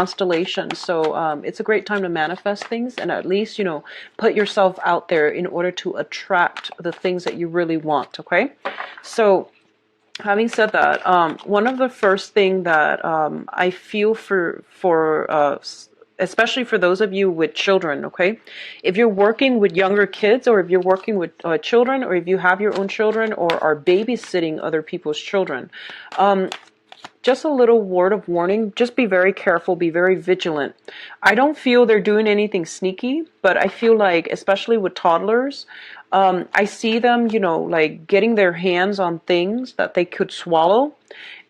constellation. So it's a great time to manifest things and at least, you know, put yourself out there in order to attract the things that you really want. Okay. So having said that, one of the first thing that I feel especially for those of you with children, okay? If you're working with younger kids, or if you're working with children, or if you have your own children or are babysitting other people's children, just a little word of warning, just be very careful, be very vigilant. I don't feel they're doing anything sneaky, but I feel like, especially with toddlers, I see them, you know, like getting their hands on things that they could swallow.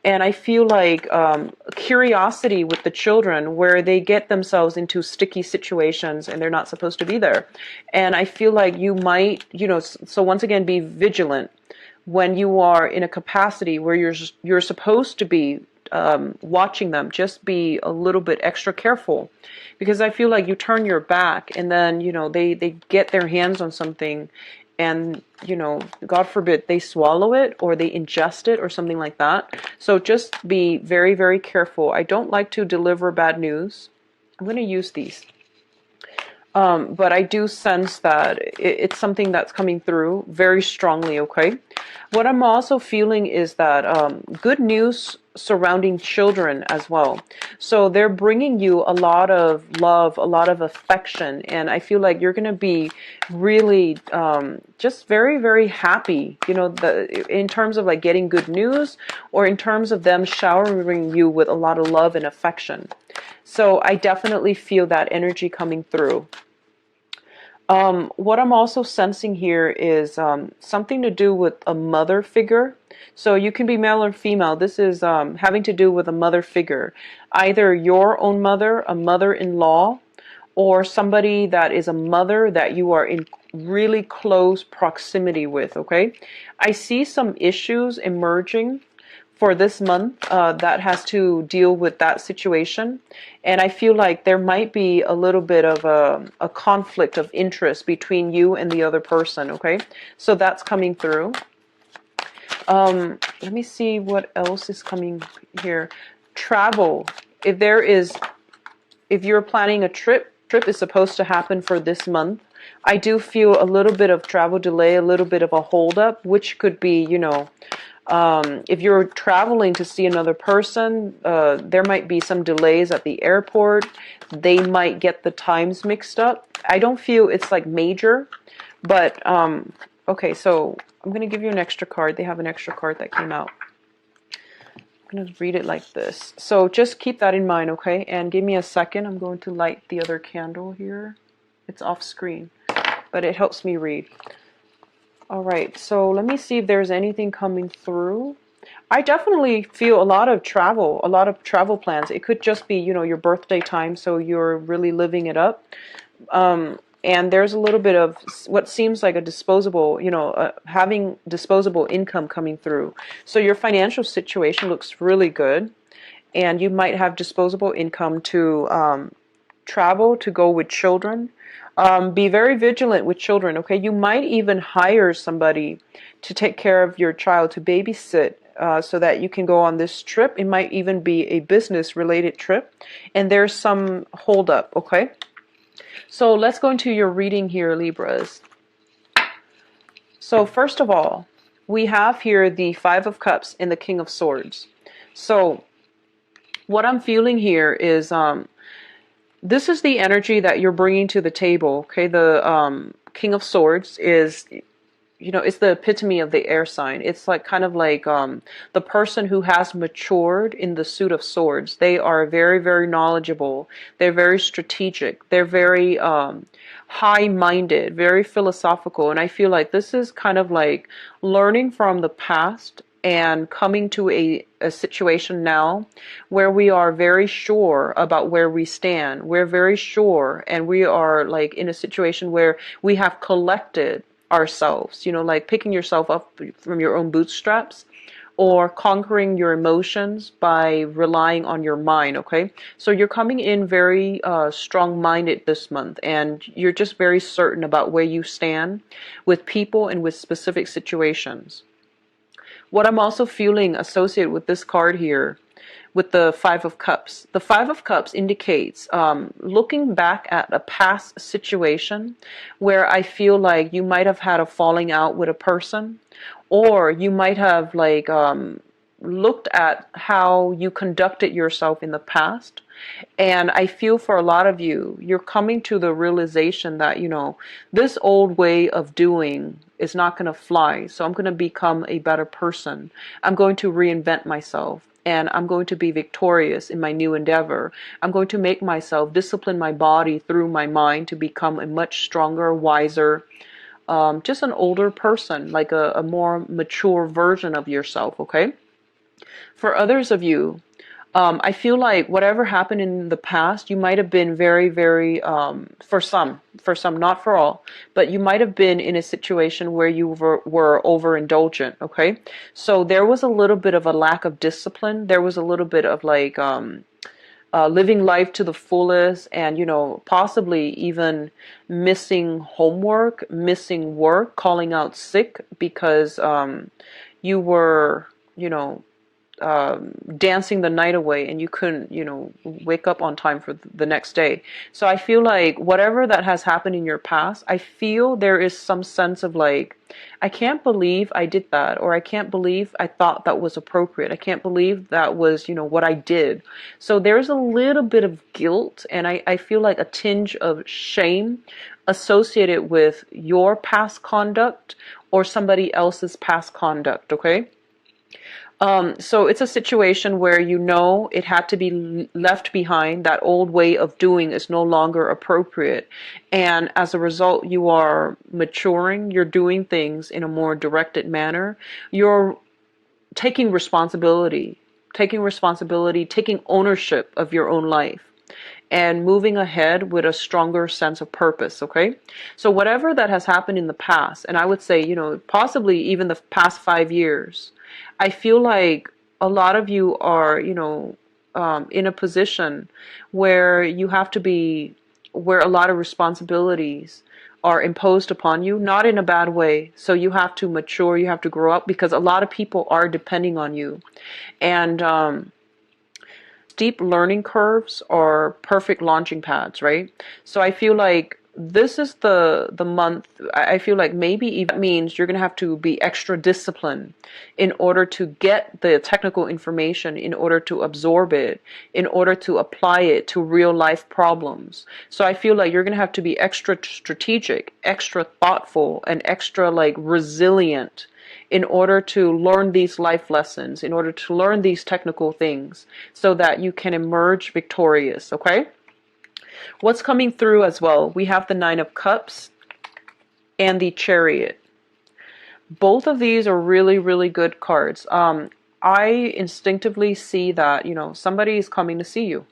And I feel like curiosity with the children where they get themselves into sticky situations and they're not supposed to be there. And I feel like you might, you know, so once again, be vigilant when you are in a capacity where you're supposed to be watching them. Just be a little bit extra careful, because I feel like you turn your back and then, you know, they get their hands on something and, you know, God forbid they swallow it or they ingest it or something like that. So just be very, very careful. I don't like to deliver bad news. I'm going to use these. But I do sense that it's something that's coming through very strongly, okay? What I'm also feeling is that good news surrounding children as well. So they're bringing you a lot of love, a lot of affection, and I feel like you're going to be really just very, very happy, you know, in terms of like getting good news, or in terms of them showering you with a lot of love and affection. So I definitely feel that energy coming through. What I'm also sensing here is something to do with a mother figure. So you can be male or female. This is having to do with a mother figure. Either your own mother, a mother-in-law, or somebody that is a mother that you are in really close proximity with, okay? I see some issues emerging for this month that has to deal with that situation. And I feel like there might be a little bit of a conflict of interest between you and the other person, okay? So that's coming through. Let me see what else is coming here. Travel. If you're planning a trip is supposed to happen for this month. I do feel a little bit of travel delay, a little bit of a holdup, which could be, you know, if you're traveling to see another person, there might be some delays at the airport. They might get the times mixed up. I don't feel it's like major, but okay, so I'm going to give you an extra card. They have an extra card that came out. I'm going to read it like this. So just keep that in mind, okay? And give me a second. I'm going to light the other candle here. It's off screen, but it helps me read. All right, so let me see if there's anything coming through. I definitely feel a lot of travel plans. It could just be, you know, your birthday time, so you're really living it up. And there's a little bit of what seems like a disposable, you know, having disposable income coming through. So your financial situation looks really good, and you might have disposable income to travel, to go with children. Be very vigilant with children, okay? You might even hire somebody to take care of your child, to babysit, so that you can go on this trip. It might even be a business-related trip, and there's some hold-up, okay? So let's go into your reading here, Libras. So first of all, we have here the Five of Cups and the King of Swords. So what I'm feeling here is this is the energy that you're bringing to the table, okay? The King of Swords is, you know, it's the epitome of the air sign. It's like kind of like the person who has matured in the suit of swords. They are very, very knowledgeable. They're very strategic. They're very high-minded, very philosophical. And I feel like this is kind of like learning from the past and coming to a situation now where we are very sure about where we stand. We're very sure, and we are like in a situation where we have collected ourselves, you know, like picking yourself up from your own bootstraps, or conquering your emotions by relying on your mind, okay? So you're coming in very strong-minded this month, and you're just very certain about where you stand with people and with specific situations. What I'm also feeling associated with this card here, with the Five of Cups. The Five of Cups indicates looking back at a past situation where I feel like you might have had a falling out with a person, or you might have like looked at how you conducted yourself in the past. And I feel for a lot of you, you're coming to the realization that, this old way of doing is not going to fly. So I'm going to become a better person. I'm going to reinvent myself. And I'm going to be victorious in my new endeavor. I'm going to make myself discipline my body through my mind to become a much stronger, wiser, just an older person, like a more mature version of yourself, okay? For others of you, I feel like whatever happened in the past, you might have been very, very, for some, not for all, but you might have been in a situation where you were overindulgent, okay? So there was a little bit of a lack of discipline. There was a little bit of like living life to the fullest and, possibly even missing homework, missing work, calling out sick because you were, dancing the night away and you couldn't, wake up on time for the next day. So I feel like whatever that has happened in your past, I feel there is some sense of like, I can't believe I did that, or I can't believe I thought that was appropriate. I can't believe that was, what I did. So there's a little bit of guilt, and I feel like a tinge of shame associated with your past conduct or somebody else's past conduct, okay? So it's a situation where it had to be left behind. That old way of doing is no longer appropriate. And as a result, you are maturing. You're doing things in a more directed manner. You're taking responsibility, taking ownership of your own life, and moving ahead with a stronger sense of purpose, okay? So whatever that has happened in the past, and I would say, possibly even the past 5 years, I feel like a lot of you are, in a position where you have to be, where a lot of responsibilities are imposed upon you, not in a bad way. So you have to mature, you have to grow up, because a lot of people are depending on you. And steep learning curves are perfect launching pads, right? So I feel like this is the month. I feel like maybe even means you're going to have to be extra disciplined in order to get the technical information, in order to absorb it, in order to apply it to real life problems. So I feel like you're going to have to be extra strategic, extra thoughtful, and extra like resilient in order to learn these life lessons, in order to learn these technical things, so that you can emerge victorious, okay? What's coming through as well? We have the Nine of Cups and the Chariot. Both of these are really, really good cards. I instinctively see that, somebody is coming to see you.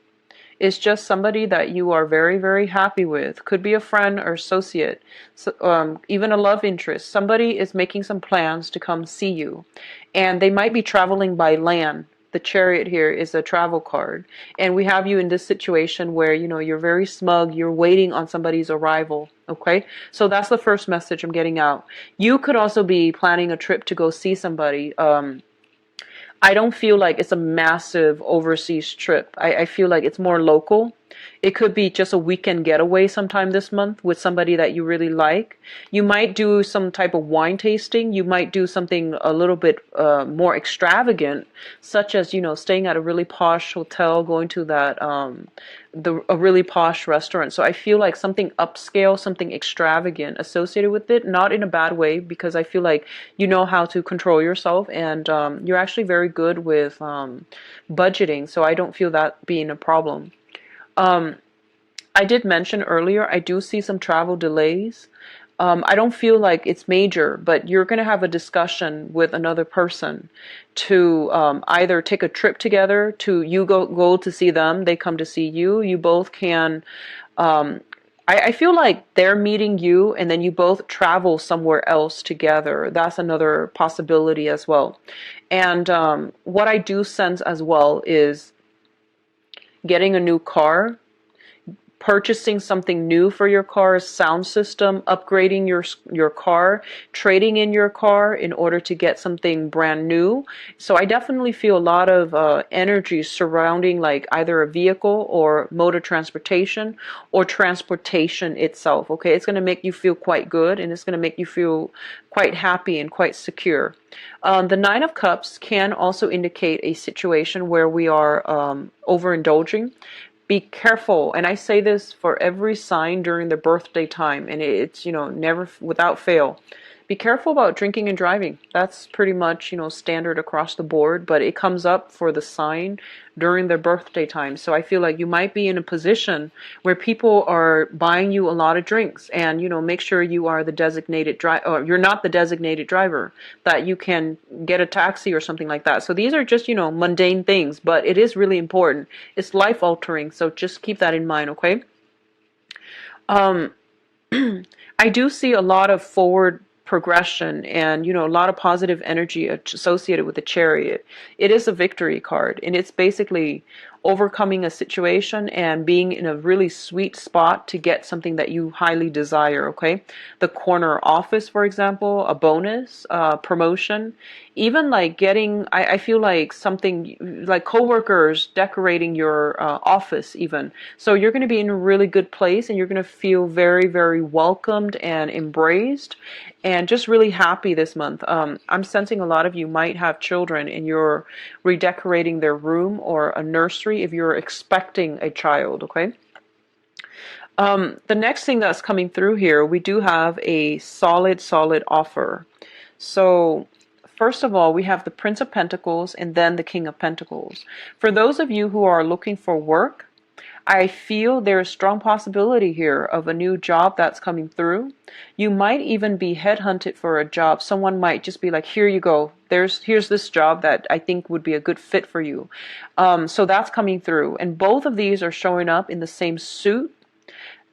It's just somebody that you are very, very happy with. Could be a friend or associate, so, even a love interest. Somebody is making some plans to come see you. And they might be traveling by land. The Chariot here is a travel card. And we have you in this situation where, you're very smug. You're waiting on somebody's arrival. Okay? So that's the first message I'm getting out. You could also be planning a trip to go see somebody. I don't feel like it's a massive overseas trip. I feel like it's more local. It could be just a weekend getaway sometime this month with somebody that you really like. You might do some type of wine tasting. You might do something a little bit more extravagant, such as, staying at a really posh hotel, going to that a really posh restaurant. So I feel like something upscale, something extravagant associated with it, not in a bad way, because I feel like you know how to control yourself, and you're actually very good with budgeting. So I don't feel that being a problem. I did mention earlier, I do see some travel delays. I don't feel like it's major, but you're going to have a discussion with another person to either take a trip together, to you go to see them, they come to see you. You both can, I feel like they're meeting you and then you both travel somewhere else together. That's another possibility as well. And what I do sense as well is getting a new car, purchasing something new for your car's sound system, upgrading your car, trading in your car in order to get something brand new. So I definitely feel a lot of energy surrounding like either a vehicle or mode of transportation or transportation itself. Okay, it's going to make you feel quite good, and it's going to make you feel quite happy and quite secure. The Nine of Cups can also indicate a situation where we are overindulging. Be careful, and I say this for every sign during the birthday time, and it's, you know, never without fail. Be careful about drinking and driving. That's pretty much, you know, standard across the board, but it comes up for the sign during their birthday time. So I feel like you might be in a position where people are buying you a lot of drinks, and, you know, make sure you are the designated driver, or you're not the designated driver, that you can get a taxi or something like that. So these are just, you know, mundane things, but it is really important. It's life altering. So just keep that in mind. Okay. I do see a lot of forward progression and, you know, a lot of positive energy associated with the Chariot. It is a victory card, and it's basically overcoming a situation and being in a really sweet spot to get something that you highly desire. Okay, the corner office, for example, a bonus, promotion, even like getting, I feel like something like coworkers decorating your office even. So you're going to be in a really good place, and you're going to feel very, very welcomed and embraced and just really happy this month. I'm sensing a lot of you might have children, and you're redecorating their room or a nursery if you're expecting a child. Okay. The next thing that's coming through here, we do have a solid offer. So first of all, we have the Prince of Pentacles and then the King of Pentacles. For those of you who are looking for work, I feel there's strong possibility here of a new job that's coming through. You might even be headhunted for a job. Someone might just be like, here you go. Here's this job that I think would be a good fit for you. So that's coming through. And both of these are showing up in the same suit,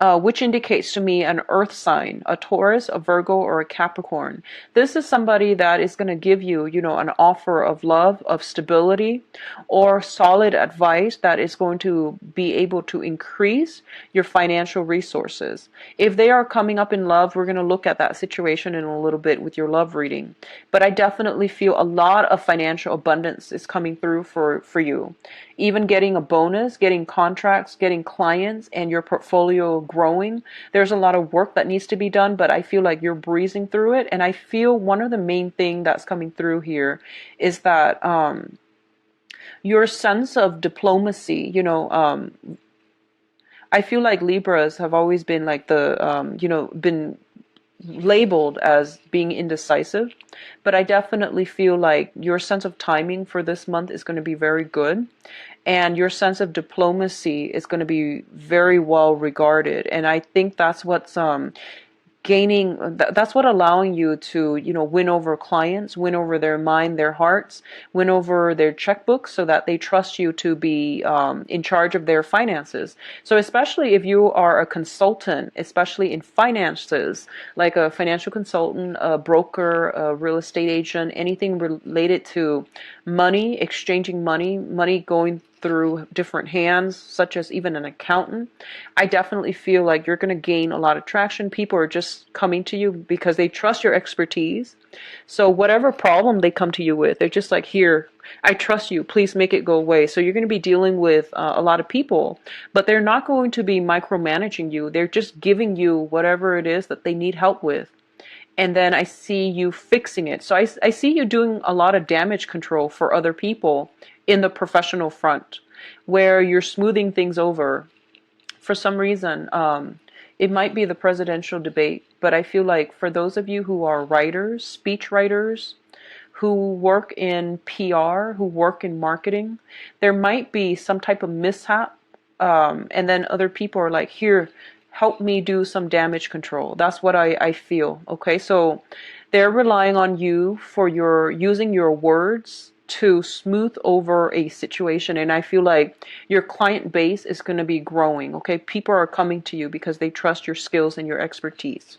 which indicates to me an earth sign, a Taurus, a Virgo, or a Capricorn. This is somebody that is going to give you, you know, an offer of love, of stability, or solid advice that is going to be able to increase your financial resources. If they are coming up in love, we're going to look at that situation in a little bit with your love reading. But I definitely feel a lot of financial abundance is coming through for you. Even getting a bonus, getting contracts, getting clients, and your portfolio growing. There's a lot of work that needs to be done, but I feel like you're breezing through it. And I feel one of the main thing that's coming through here is that your sense of diplomacy, you know, I feel like Libras have always been like the, you know, been labeled as being indecisive, but I definitely feel like your sense of timing for this month is going to be very good, and your sense of diplomacy is going to be very well regarded. And I think that's what's that's what allowing you to, you know, win over clients, win over their mind, their hearts, win over their checkbooks, so that they trust you to be in charge of their finances. So especially if you are a consultant, especially in finances, like a financial consultant, a broker, a real estate agent, anything related to money, exchanging money, money going through different hands, such as even an accountant, I definitely feel like you're going to gain a lot of traction. People are just coming to you because they trust your expertise. So whatever problem they come to you with, they're just like, here, I trust you, please make it go away. So you're going to be dealing with a lot of people, but they're not going to be micromanaging you. They're just giving you whatever it is that they need help with. And then I see you fixing it. So I see you doing a lot of damage control for other people in the professional front, where you're smoothing things over. For some reason, it might be the presidential debate, but I feel like for those of you who are writers, speech writers, who work in PR, who work in marketing, there might be some type of mishap, and then other people are like, here, help me do some damage control. That's what I feel. Okay, so they're relying on you for using your words to smooth over a situation, and I feel like your client base is going to be growing. Okay, people are coming to you because they trust your skills and your expertise.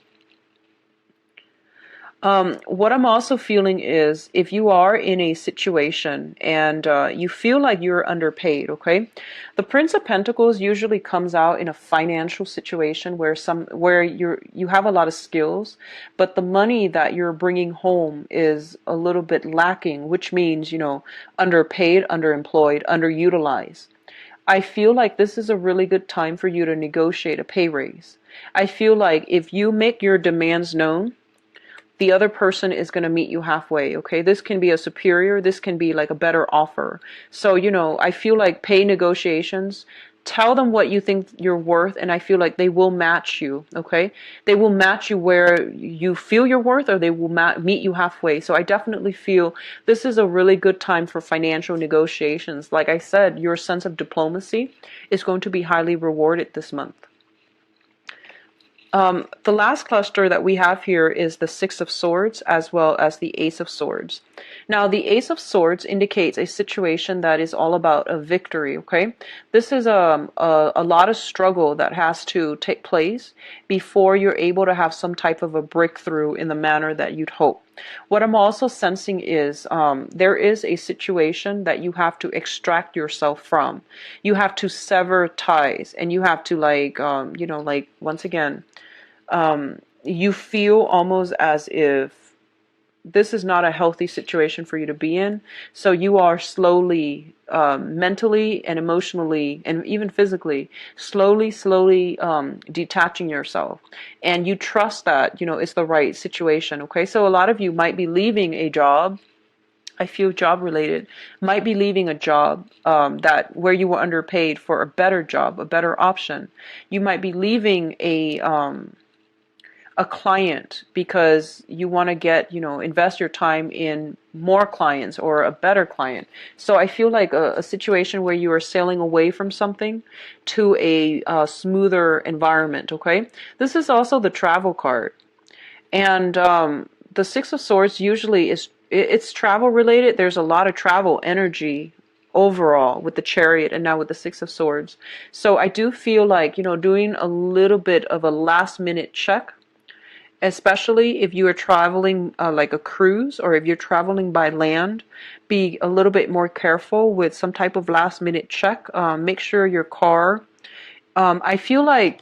What I'm also feeling is if you are in a situation and you feel like you're underpaid, okay? The Prince of Pentacles usually comes out in a financial situation where you have a lot of skills, but the money that you're bringing home is a little bit lacking, which means, underpaid, underemployed, underutilized. I feel like this is a really good time for you to negotiate a pay raise. I feel like if you make your demands known, the other person is going to meet you halfway, okay? This can be a superior, this can be like a better offer. So, I feel like pay negotiations, tell them what you think you're worth, and I feel like they will match you, okay? They will match you where you feel you're worth, or they will meet you halfway. So I definitely feel this is a really good time for financial negotiations. Like I said, your sense of diplomacy is going to be highly rewarded this month. The last cluster that we have here is the Six of Swords as well as the Ace of Swords. Now, the Ace of Swords indicates a situation that is all about a victory, okay? This is a lot of struggle that has to take place before you're able to have some type of a breakthrough in the manner that you'd hope. What I'm also sensing is there is a situation that you have to extract yourself from. You have to sever ties, and you have to once again, you feel almost as if this is not a healthy situation for you to be in. So you are slowly, mentally and emotionally and even physically, slowly detaching yourself. And you trust that, it's the right situation. Okay. So a lot of you might be leaving a job. I feel job related, might be leaving a job that where you were underpaid for a better job, a better option. You might be leaving a client because you want to invest your time in more clients or a better client. So I feel like a situation where you are sailing away from something to a smoother environment, okay? This is also the travel card. And the Six of Swords usually it's travel related. There's a lot of travel energy overall with the Chariot and now with the Six of Swords. So I do feel like, doing a little bit of a last minute check, especially if you are traveling like a cruise, or if you're traveling by land, be a little bit more careful with some type of last minute check. Make sure your car, I feel like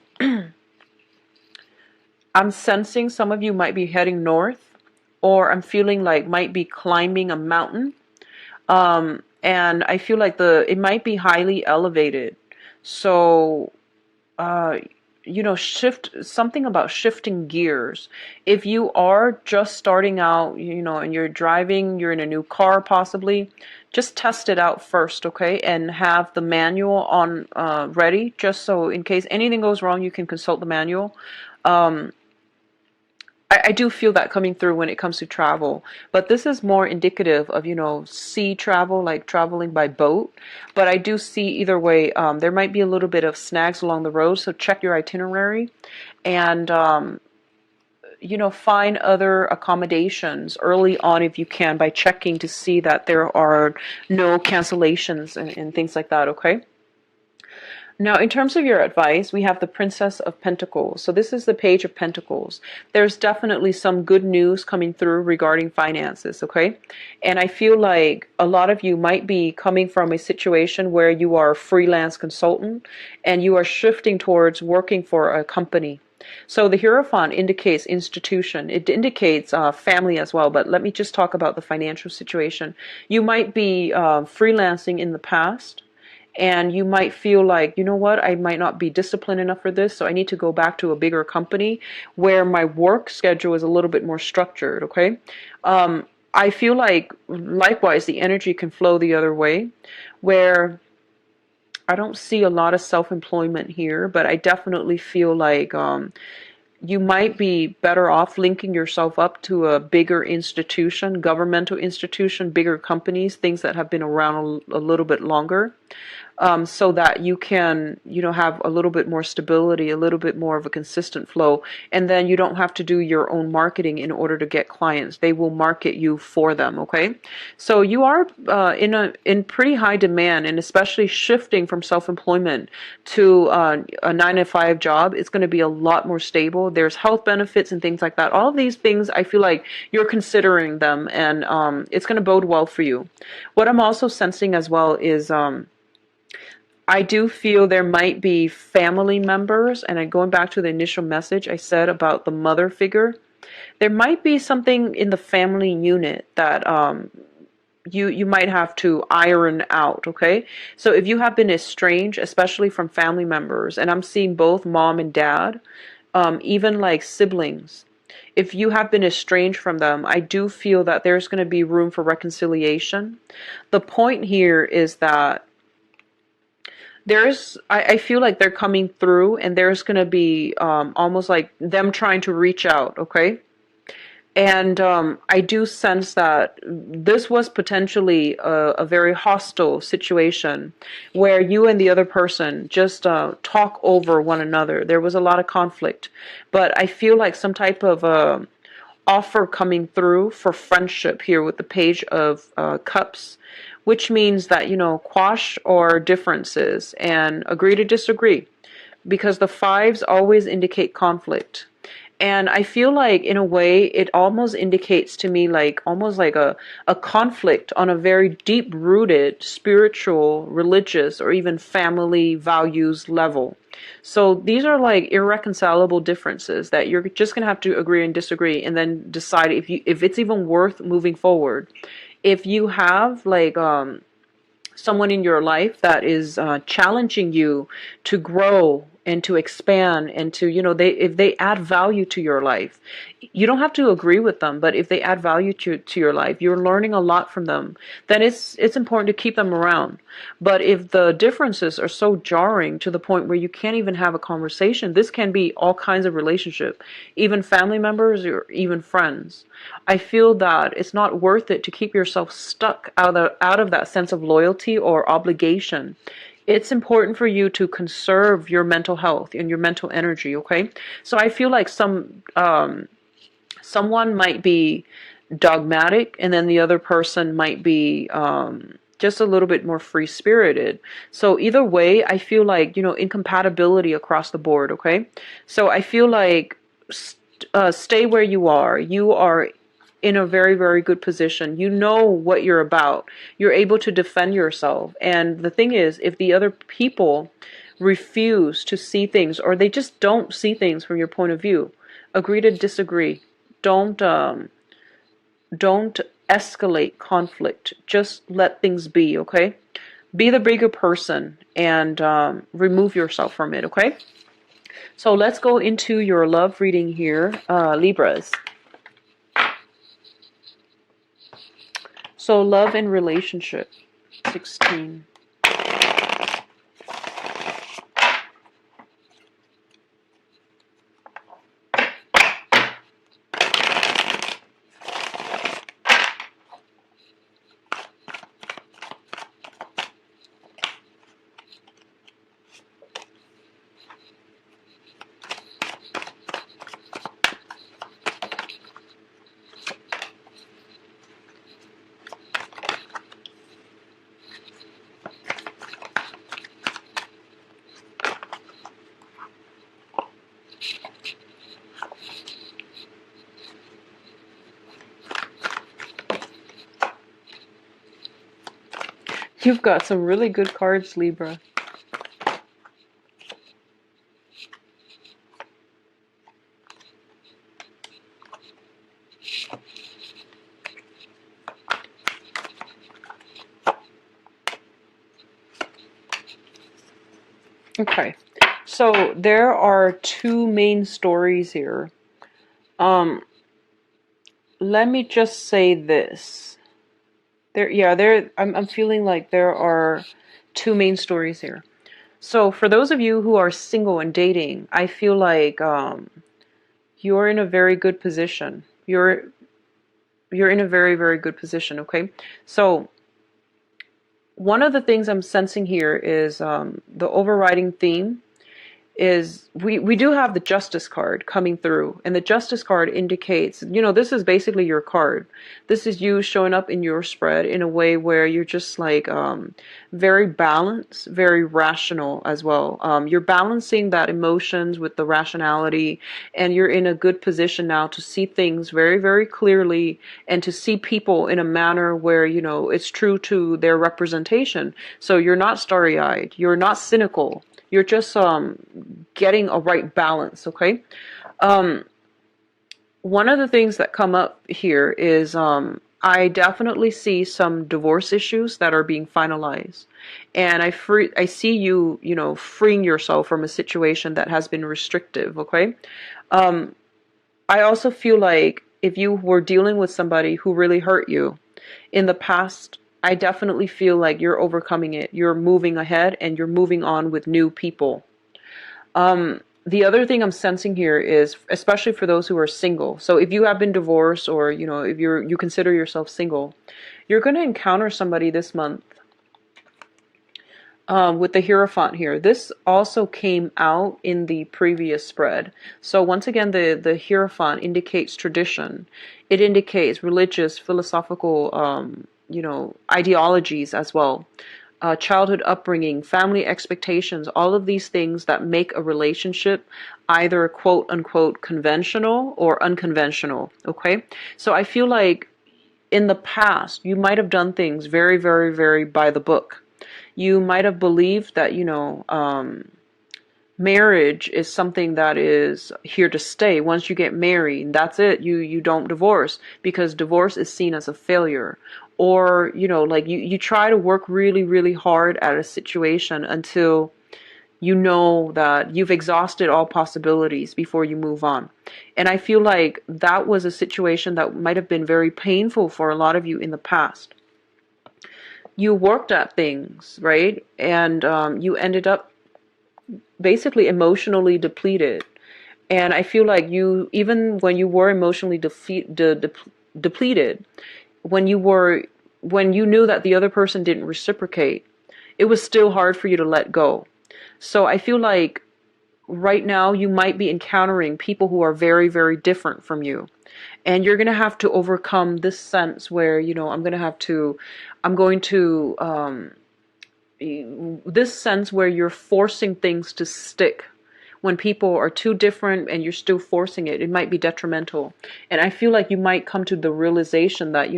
I'm sensing some of you might be heading north, or I'm feeling like might be climbing a mountain. And I feel like it might be highly elevated. So, shift something about shifting gears. If you are just starting out, and you're driving, you're in a new car possibly, just test it out first, okay? And have the manual on ready, just so in case anything goes wrong, you can consult the manual. I do feel that coming through when it comes to travel, but this is more indicative of, sea travel, like traveling by boat. But I do see either way, there might be a little bit of snags along the road, so check your itinerary and, find other accommodations early on if you can by checking to see that there are no cancellations and things like that, okay? Now, in terms of your advice, we have the Princess of Pentacles. So this is the Page of Pentacles. There's definitely some good news coming through regarding finances, okay? And I feel like a lot of you might be coming from a situation where you are a freelance consultant and you are shifting towards working for a company. So the Hierophant indicates institution. It indicates family as well, but let me just talk about the financial situation. You might be freelancing in the past, and you might feel like, what, I might not be disciplined enough for this, so I need to go back to a bigger company where my work schedule is a little bit more structured, okay? I feel like, likewise, the energy can flow the other way, where I don't see a lot of self-employment here, but I definitely feel like you might be better off linking yourself up to a bigger institution, governmental institution, bigger companies, things that have been around a little bit longer. so that you can, have a little bit more stability, a little bit more of a consistent flow. And then you don't have to do your own marketing in order to get clients. They will market you for them. Okay. So you are in pretty high demand, and especially shifting from self-employment to a 9 to 5 job. It's going to be a lot more stable. There's health benefits and things like that. All of these things, I feel like you're considering them, and it's going to bode well for you. What I'm also sensing as well is I do feel there might be family members, and going back to the initial message I said about the mother figure, there might be something in the family unit that you might have to iron out. Okay, so if you have been estranged, especially from family members, and I'm seeing both mom and dad, even like siblings, if you have been estranged from them, I do feel that there's going to be room for reconciliation. The point here is that I feel like they're coming through, and there's going to be almost like them trying to reach out. Okay. And I do sense that this was potentially a very hostile situation where you and the other person just talk over one another. There was a lot of conflict, but I feel like some type of offer coming through for friendship here with the Page of Cups, which means that, quash our differences and agree to disagree, because the fives always indicate conflict. And I feel like, in a way, it almost indicates to me like almost like a conflict on a very deep-rooted spiritual, religious, or even family values level. So these are like irreconcilable differences that you're just going to have to agree and disagree, and then decide if it's even worth moving forward. If you have like someone in your life that is challenging you to grow and to expand, and to, if they add value to your life, you don't have to agree with them, but if they add value to your life, you're learning a lot from them, then it's important to keep them around. But if the differences are so jarring to the point where you can't even have a conversation, this can be all kinds of relationship, even family members or even friends. I feel that it's not worth it to keep yourself stuck out of that sense of loyalty or obligation. It's important for you to conserve your mental health and your mental energy. Okay, so I feel like someone might be dogmatic, and then the other person might be just a little bit more free spirited. So either way, I feel like, incompatibility across the board. Okay, so I feel like stay where you are. You are in a very, very good position. You know what you're about. You're able to defend yourself. And the thing is, if the other people refuse to see things, or they just don't see things from your point of view, agree to disagree. Don't escalate conflict. Just let things be. Okay, be the bigger person, and remove yourself from it. Okay, so let's go into your love reading here, Libras. So love and relationship, 16. You've got some really good cards, Libra. Okay, so there are two main stories here. Let me just say this. I'm feeling like there are two main stories here. So for those of you who are single and dating, I feel like you're in a very good position. You're in a very, very good position. Okay, so One of the things I'm sensing here is the overriding theme is we do have the justice card coming through, and the justice card indicates, this is basically your card. This is you showing up in your spread in a way where you're just like very balanced, very rational as well. You're balancing that emotions with the rationality, and you're in a good position now to see things very, very clearly, and to see people in a manner where it's true to their representation. So you're not starry-eyed, you're not cynical, you're just getting a right balance, okay? One of the things that come up here is I definitely see some divorce issues that are being finalized. And I see you, freeing yourself from a situation that has been restrictive, okay? I also feel like if you were dealing with somebody who really hurt you in the past, I definitely feel like you're overcoming it. You're moving ahead and you're moving on with new people. The other thing I'm sensing here is, especially for those who are single. So if you have been divorced, or if you consider yourself single, you're going to encounter somebody this month. With the Hierophant here, this also came out in the previous spread. So once again, the Hierophant indicates tradition. It indicates religious, philosophical, ideologies as well. Childhood upbringing, family expectations, all of these things that make a relationship either quote unquote conventional or unconventional. Okay, so I feel like in the past you might have done things very, very, very by the book. You might have believed that marriage is something that is here to stay. Once you get married, that's it. You don't divorce, because divorce is seen as a failure. Or like you try to work really, really hard at a situation until you know that you've exhausted all possibilities before you move on. And I feel like that was a situation that might have been very painful for a lot of you in the past. You worked at things, right? And you ended up basically emotionally depleted. And I feel like you, even when you were emotionally depleted, when you knew that the other person didn't reciprocate, it was still hard for you to let go. So I feel like right now you might be encountering people who are very, very different from you. And you're going to have to overcome this sense where, I'm going to, this sense where you're forcing things to stick. When people are too different and you're still forcing it, it might be detrimental. And I feel like you might come to the realization that,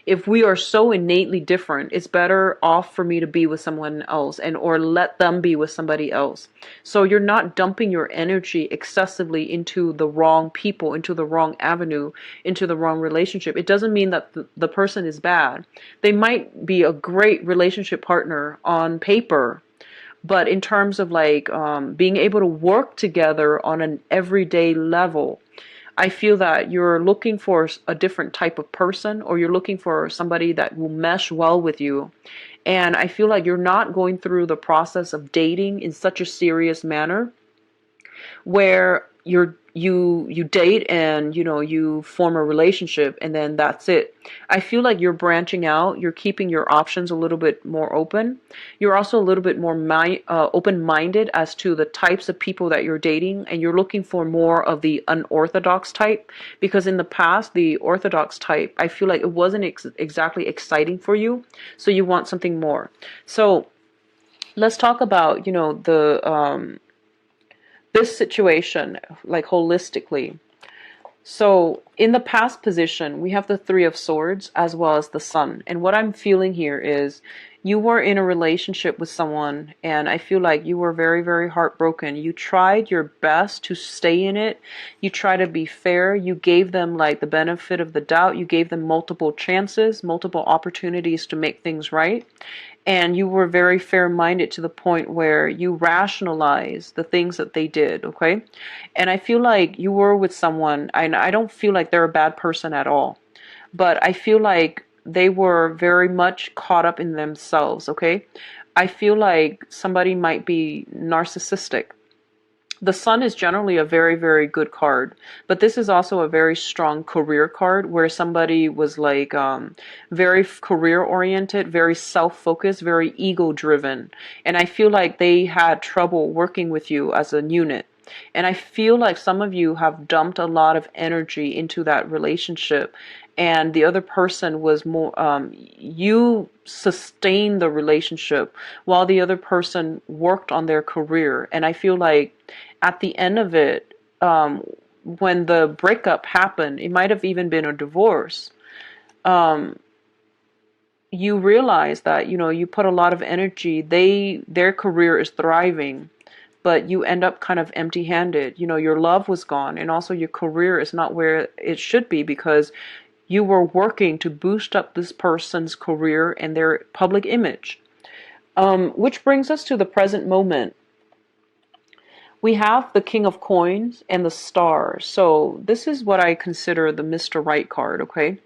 if we are so innately different, it's better off for me to be with someone else, or let them be with somebody else. So you're not dumping your energy excessively into the wrong people, into the wrong avenue, into the wrong relationship. It doesn't mean that the person is bad. They might be a great relationship partner on paper, but in terms of being able to work together on an everyday level, I feel that you're looking for a different type of person, or you're looking for somebody that will mesh well with you. And I feel like you're not going through the process of dating in such a serious manner where you date and you form a relationship and then that's it. I feel like you're branching out. You're keeping your options a little bit more open. You're also a little bit more open-minded as to the types of people that you're dating, and you're looking for more of the unorthodox type, because in the past the orthodox type, I feel like it wasn't exactly exciting for you, so you want something more. So let's talk about this situation holistically. So in the past position, we have the Three of Swords as well as the Sun. And what I'm feeling here is you were in a relationship with someone, and I feel like you were very, very heartbroken. You tried your best to stay in it. You try to be fair. You gave them the benefit of the doubt. You gave them multiple chances, multiple opportunities to make things right. And you were very fair-minded to the point where you rationalize the things that they did, okay? And I feel like you were with someone, and I don't feel like they're a bad person at all, but I feel like they were very much caught up in themselves, okay? I feel like somebody might be narcissistic. The Sun is generally a very, very good card, but this is also a very strong career card where somebody was like very career oriented, very self-focused, very ego driven. And I feel like they had trouble working with you as a unit. And I feel like some of you have dumped a lot of energy into that relationship, and the other person was more, you sustained the relationship while the other person worked on their career. And I feel like at the end of it, when the breakup happened, it might have even been a divorce. You realize that, you know, you put a lot of energy, their career is thriving, but you end up kind of empty-handed. You know, your love was gone, and also your career is not where it should be because you were working to boost up this person's career and their public image. Which brings us to the present moment. We have the King of Coins and the Star. So this is what I consider the Mr. Right card, okay?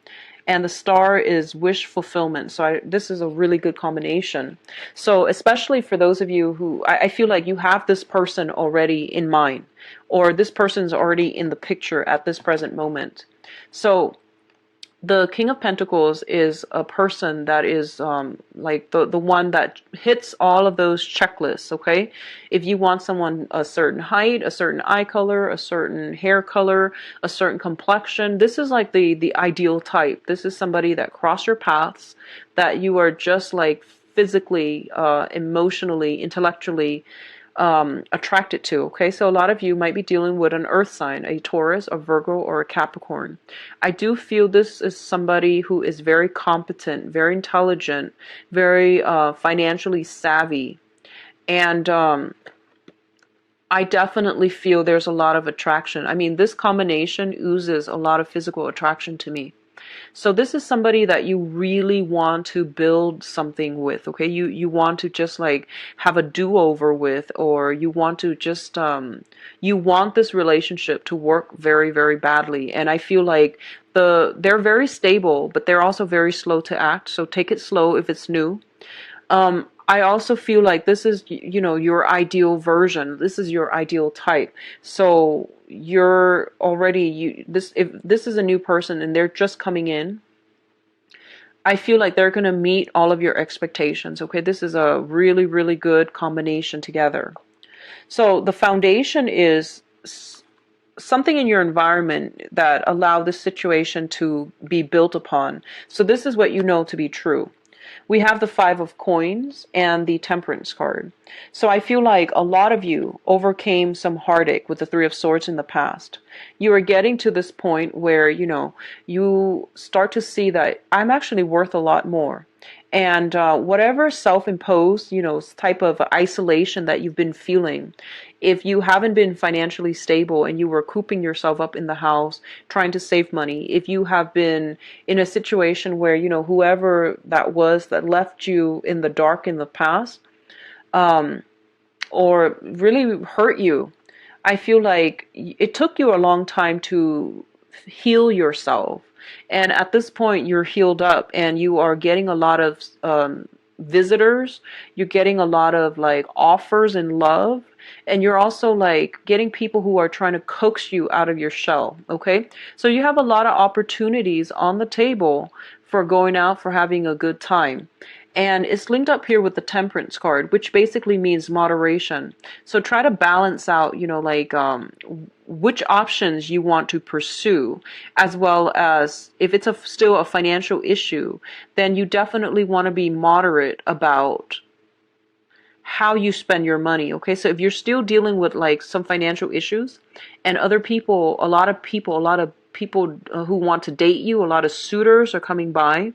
And the Star is wish fulfillment. So this is a really good combination. So especially for those of you who, I feel like you have this person already in mind, or this person's already in the picture at this present moment. So the King of Pentacles is a person that is like the one that hits all of those checklists, okay? If you want someone a certain height, a certain eye color, a certain hair color, a certain complexion, this is like the ideal type. This is somebody that cross your paths, that you are just like physically, emotionally, intellectually attracted to. Okay, so a lot of you might be dealing with an earth sign, a Taurus, a Virgo, or a Capricorn. I do feel this is somebody who is very competent, very intelligent, very financially savvy, and I definitely feel there's a lot of attraction. I mean, this combination oozes a lot of physical attraction to me. So this is somebody that you really want to build something with, okay? You want to just like have a do-over with, or you want to just you want this relationship to work very, very badly. And I feel like they're very stable, but they're also very slow to act. So take it slow if it's new. I also feel like this is, you know, your ideal version. This is your ideal type. So you're already, if this is a new person and they're just coming in, I feel like they're going to meet all of your expectations. Okay, this is a really, really good combination together. So the foundation is something in your environment that allow this situation to be built upon. So this is what you know to be true. We have the Five of Coins and the Temperance card. So I feel like a lot of you overcame some heartache with the Three of Swords in the past. You are getting to this point where, you know, you start to see that I'm actually worth a lot more. And whatever self-imposed, you know, type of isolation that you've been feeling, if you haven't been financially stable and you were cooping yourself up in the house, trying to save money, if you have been in a situation where, you know, whoever that was that left you in the dark in the past, or really hurt you, I feel like it took you a long time to heal yourself. And at this point, you're healed up and you are getting a lot of visitors. You're getting a lot of like offers in love. And you're also like getting people who are trying to coax you out of your shell. Okay. So you have a lot of opportunities on the table for going out, for having a good time. And it's linked up here with the Temperance card, which basically means moderation. So try to balance out, you know, like which options you want to pursue, as well as if it's still a financial issue, then you definitely want to be moderate about how you spend your money. Okay, so if you're still dealing with like some financial issues and other people, a lot of people who want to date you, a lot of suitors are coming by,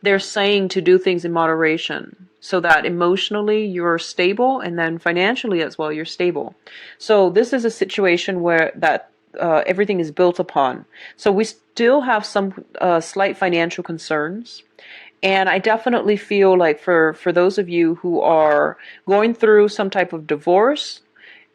they're saying to do things in moderation so that emotionally you're stable and then financially as well you're stable. So this is a situation where that everything is built upon. So we still have some slight financial concerns. And I definitely feel like for those of you who are going through some type of divorce,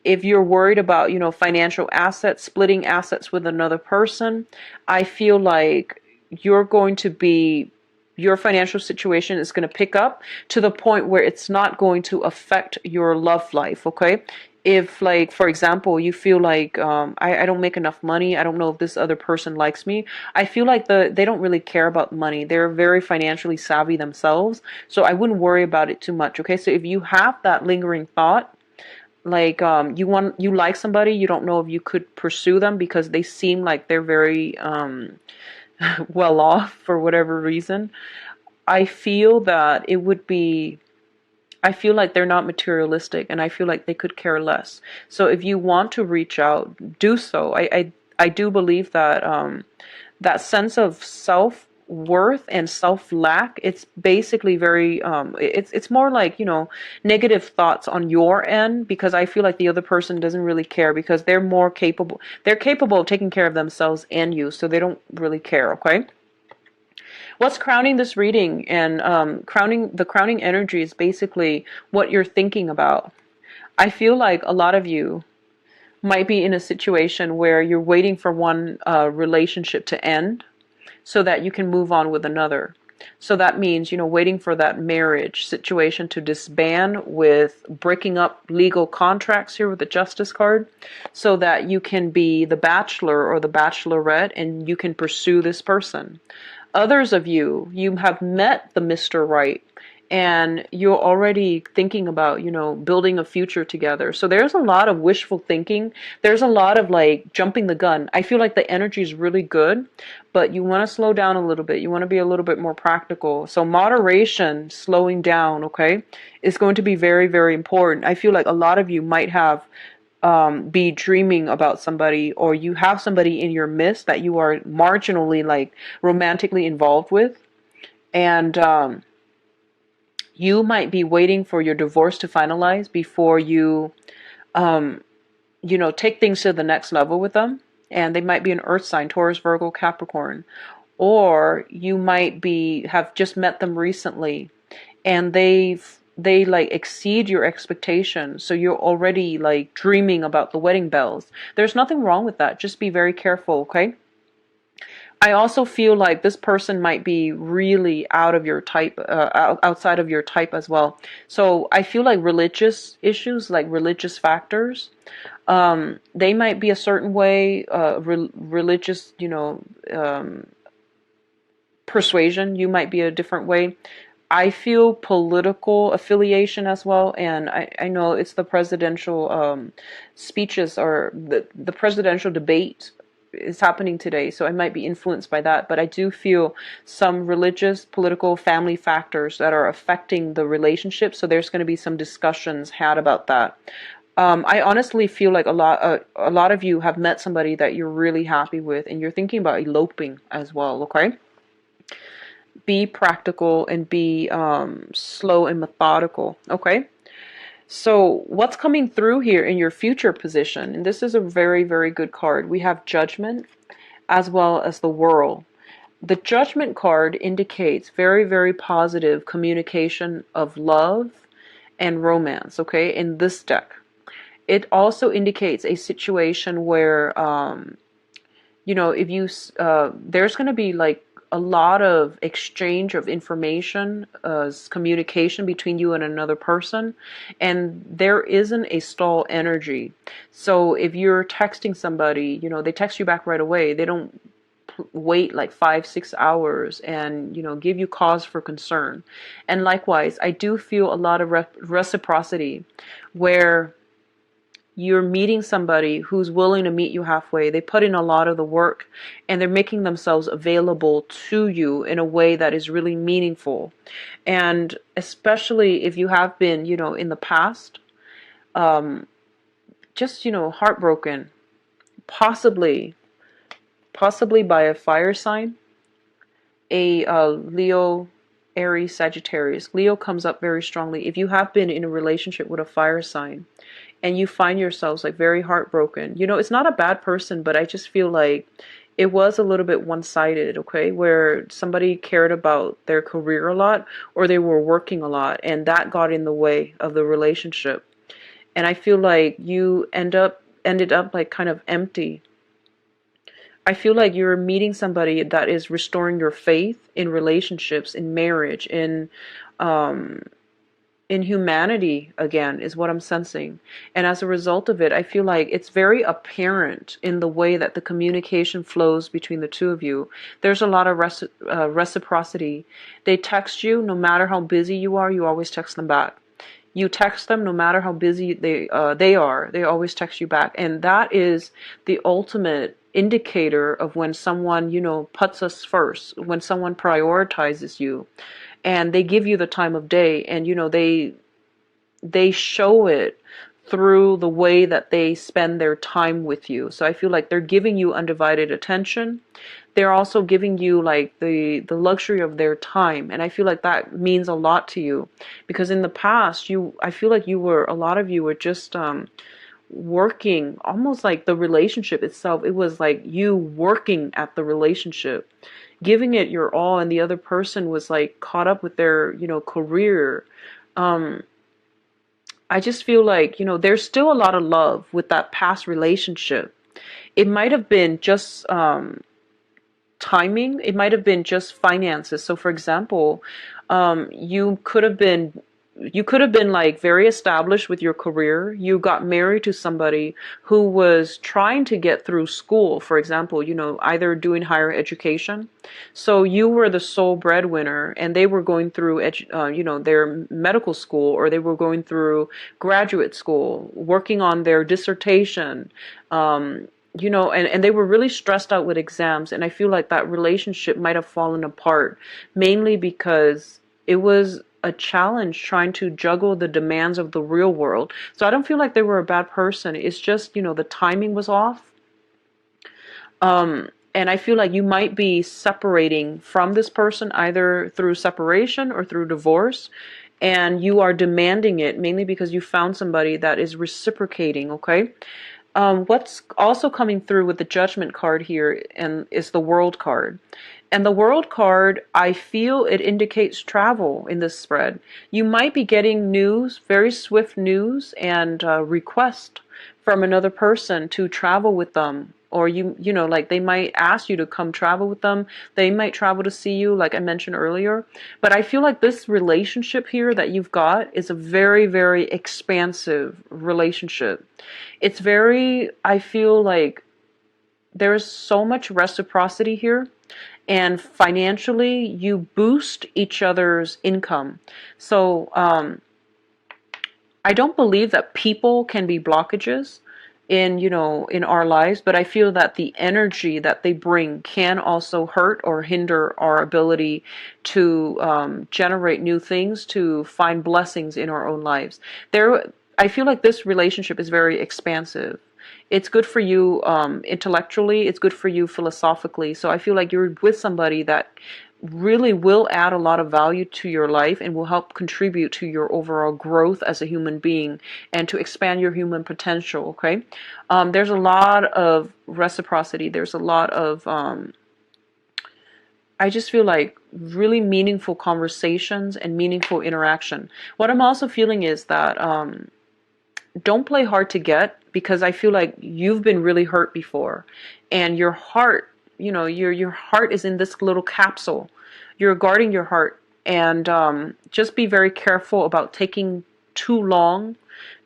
if you're worried about, you know, financial assets, splitting assets with another person, I feel like you're going to be, your financial situation is going to pick up to the point where it's not going to affect your love life, okay? If, like, for example, you feel like, I don't make enough money, I don't know if this other person likes me. I feel like they don't really care about money. They're very financially savvy themselves. So I wouldn't worry about it too much. Okay. So if you have that lingering thought, like, you like somebody, you don't know if you could pursue them because they seem like they're very well off for whatever reason. I feel that it would be, I feel like they're not materialistic, and I feel like they could care less. So if you want to reach out, do so. I do believe that that sense of self worth and self lack, it's basically very it's more like, negative thoughts on your end, because I feel like the other person doesn't really care because they're capable of taking care of themselves and you, so they don't really care. Okay. What's crowning this reading, and crowning energy is basically what you're thinking about. I feel like a lot of you might be in a situation where you're waiting for one relationship to end so that you can move on with another. So that means, waiting for that marriage situation to disband, with breaking up legal contracts here with the Justice card, so that you can be the bachelor or the bachelorette and you can pursue this person. Others of you have met the Mr. Right, and you're already thinking about, building a future together. So there's a lot of wishful thinking. There's a lot of like jumping the gun. I feel like the energy is really good, but you want to slow down a little bit. You want to be a little bit more practical. So moderation, slowing down, okay, is going to be very, very important. I feel like a lot of you might have be dreaming about somebody, or you have somebody in your midst that you are marginally, like, romantically involved with, and you might be waiting for your divorce to finalize before you take things to the next level with them. And they might be an earth sign: Taurus, Virgo, Capricorn. Or you might have just met them recently, and they like exceed your expectations, so you're already like dreaming about the wedding bells. There's nothing wrong with that. Just be very careful. Okay. I also feel like this person might be really out of your type, outside of your type as well. So I feel like religious issues, like religious factors, they might be a certain way, religious, persuasion, you might be a different way. I feel political affiliation as well, and I know it's the presidential speeches, or the presidential debate is happening today, so I might be influenced by that. But I do feel some religious, political, family factors that are affecting the relationship, so there's going to be some discussions had about that. I honestly feel like a lot of you have met somebody that you're really happy with, and you're thinking about eloping as well. Okay. Be practical and be slow and methodical. Okay. So what's coming through here in your future position? And this is a very, very good card. We have Judgment as well as the World. The Judgment card indicates very, very positive communication of love and romance. Okay. In this deck, it also indicates a situation where, if you, there's going to be like a lot of exchange of information, communication between you and another person, and there isn't a stall energy. So if you're texting somebody, they text you back right away. They don't wait like 5-6 hours and give you cause for concern. And likewise, I do feel a lot of reciprocity, where you're meeting somebody who's willing to meet you halfway. They put in a lot of the work, and they're making themselves available to you in a way that is really meaningful. And especially if you have been, in the past, just, heartbroken, possibly by a fire sign, a Leo, Aries, Sagittarius. Leo comes up very strongly. If you have been in a relationship with a fire sign, and you find yourselves like very heartbroken, it's not a bad person, but I just feel like it was a little bit one-sided, okay, where somebody cared about their career a lot, or they were working a lot, and that got in the way of the relationship. And I feel like you ended up like kind of empty. I feel like you're meeting somebody that is restoring your faith in relationships, in marriage, in in humanity again is what I'm sensing. And as a result of it, I feel like it's very apparent in the way that the communication flows between the two of you. There's a lot of reciprocity. They text you, no matter how busy you are, you always text them back. You text them, no matter how busy they are, they always text you back. And that is the ultimate indicator of when someone, you know, puts us first, when someone prioritizes you, and they give you the time of day, and you know, they show it through the way that they spend their time with you. So I feel like they're giving you undivided attention. They're also giving you like the luxury of their time, and I feel like that means a lot to you, because in the past, I feel like a lot of you were just working, almost like the relationship itself. It was like you working at the relationship, giving it your all, and the other person was like caught up with their, you know, career. I just feel like, you know, there's still a lot of love with that past relationship. It might have been just timing. It might have been just finances. So for example, you could have been like very established with your career. You got married to somebody who was trying to get through school, for example, you know, either doing higher education. So you were the sole breadwinner, and they were going through you know, their medical school, or they were going through graduate school, working on their dissertation. You know, and they were really stressed out with exams, and I feel like that relationship might have fallen apart, mainly because it was a challenge trying to juggle the demands of the real world. So I don't feel like they were a bad person. It's just, you know, the timing was off. And I feel like you might be separating from this person either through separation or through divorce, and you are demanding it mainly because you found somebody that is reciprocating, okay? What's also coming through with the Judgment card here and is the World card. And the World card, I feel it indicates travel in this spread. You might be getting news, very swift news, and request from another person to travel with them. Or you know, like they might ask you to come travel with them. They might travel to see you, like I mentioned earlier. But I feel like this relationship here that you've got is a very, very expansive relationship. It's very, I feel like there's so much reciprocity here. And financially, you boost each other's income. So I don't believe that people can be blockages in, you know, in our lives, but I feel that the energy that they bring can also hurt or hinder our ability to generate new things, to find blessings in our own lives. I feel like this relationship is very expansive. It's good for you intellectually, it's good for you philosophically. So I feel like you're with somebody that really will add a lot of value to your life and will help contribute to your overall growth as a human being and to expand your human potential, okay? There's a lot of reciprocity. There's a lot of, I just feel like really meaningful conversations and meaningful interaction. What I'm also feeling is that don't play hard to get, because I feel like you've been really hurt before, and your heart, you know, your heart is in this little capsule. You're guarding your heart, and just be very careful about taking too long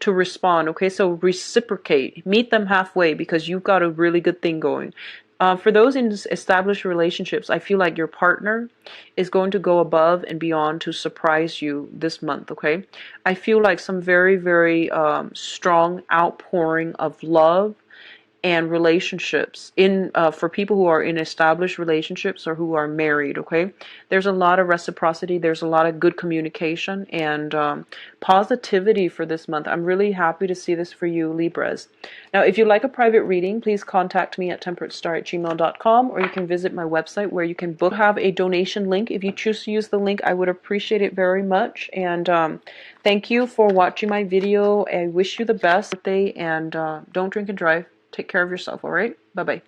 to respond. Okay, so reciprocate, meet them halfway, because you've got a really good thing going. For those in established relationships, I feel like your partner is going to go above and beyond to surprise you this month, okay? I feel like some very, very strong outpouring of love and relationships in for people who are in established relationships or who are married, okay? There's a lot of reciprocity, there's a lot of good communication and positivity for this month. I'm really happy to see this for you, Libras. Now, if you'd like a private reading, please contact me at temperatestar@gmail.com, or you can visit my website where you can book. Have a donation link. If you choose to use the link, I would appreciate it very much. And thank you for watching my video. I wish you the best birthday, and don't drink and drive. Take care of yourself, all right? Bye-bye.